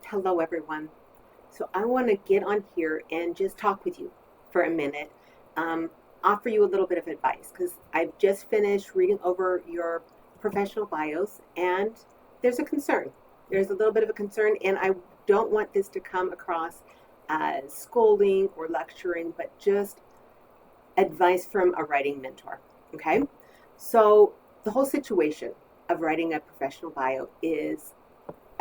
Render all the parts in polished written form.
Hello, everyone. So I want to get on here and just talk with you for a minute, um, offer you a little bit of advice because I've just finished reading over your professional bios and there's a concern. There's a little bit of a concern, and I don't want this to come across as scolding or lecturing, but just advice from a writing mentor. Okay? So the whole situation of writing a professional bio is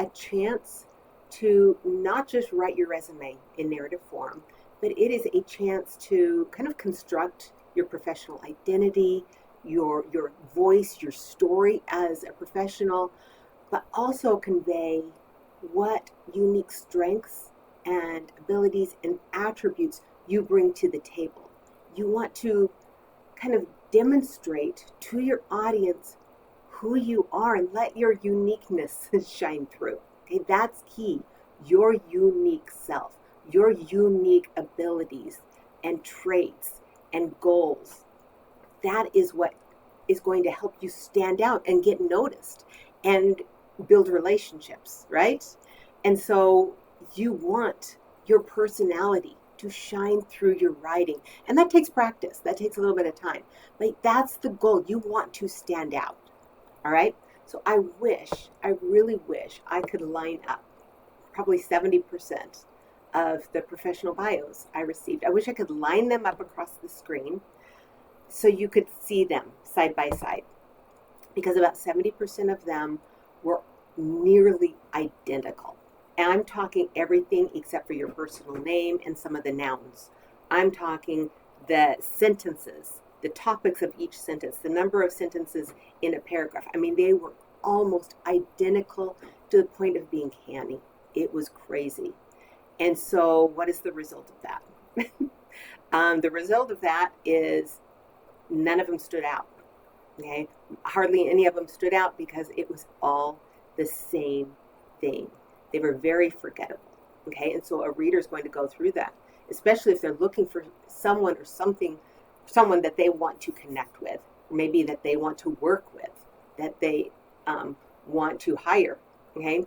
a chance to not just write your resume in narrative form, but it is a chance to kind of construct your professional identity, your voice, your story as a professional, but also convey what unique strengths and abilities and attributes you bring to the table. You want to kind of demonstrate to your audience who you are and let your uniqueness shine through. Okay, that's key. Your unique self, your unique abilities and traits and goals. That is what is going to help you stand out and get noticed and build relationships, right? And so you want your personality to shine through your writing. And that takes practice. That takes a little bit of time. But that's the goal. You want to stand out. All right. So I really wish I could line up probably 70% of the professional bios I received. I wish I could line them up across the screen so you could see them side by side, because about 70% of them were nearly identical. And I'm talking everything except for your personal name and some of the nouns. I'm talking the sentences, the topics of each sentence, the number of sentences in a paragraph. I mean, they were almost identical to the point of being canny. It was crazy. And so, what is the result of that? The result of that is none of them stood out. Okay, hardly any of them stood out because it was all the same thing. They were very forgettable. Okay, and so a reader is going to go through that, especially if they're looking for someone or something, someone that they want to connect with, maybe that they want to work with, that they want to hire. Okay,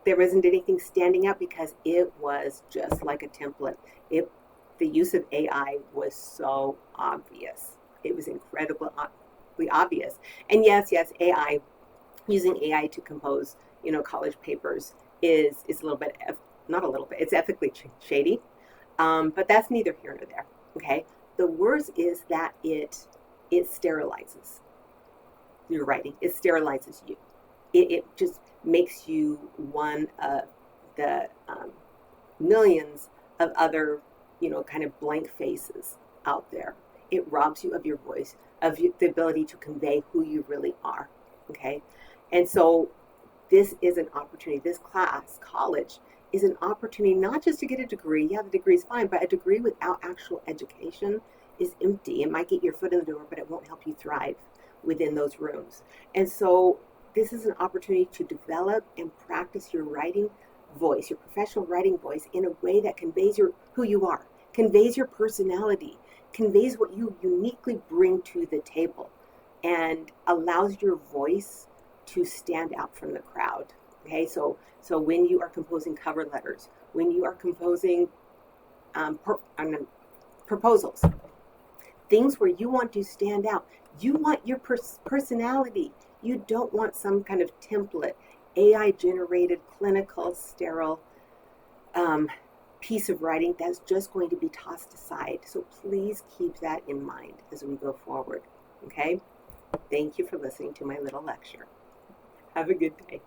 there wasn't anything standing out because it was just like a template. The use of AI was so obvious. It was incredibly obvious. And yes, AI, using AI to compose, college papers is a little bit, not a little bit, it's ethically shady. But that's neither here nor there. Okay. The worst is that it sterilizes your writing. It sterilizes you. It just makes you one of the millions of other, kind of blank faces out there. It robs you of your voice, of the ability to convey who you really are. Okay. And so this is an opportunity. This college, is an opportunity not just to get a degree. Yeah, the degree is fine, but a degree without actual education is empty. It might get your foot in the door, but it won't help you thrive within those rooms. And so this is an opportunity to develop and practice your writing voice, your professional writing voice, in a way that conveys who you are, conveys your personality, conveys what you uniquely bring to the table, and allows your voice to stand out from the crowd. Okay, so when you are composing cover letters, when you are composing proposals, things where you want to stand out, you want your personality. You don't want some kind of template, AI generated, clinical, sterile piece of writing that's just going to be tossed aside. So please keep that in mind as we go forward. Okay? Thank you for listening to my little lecture. Have a good day.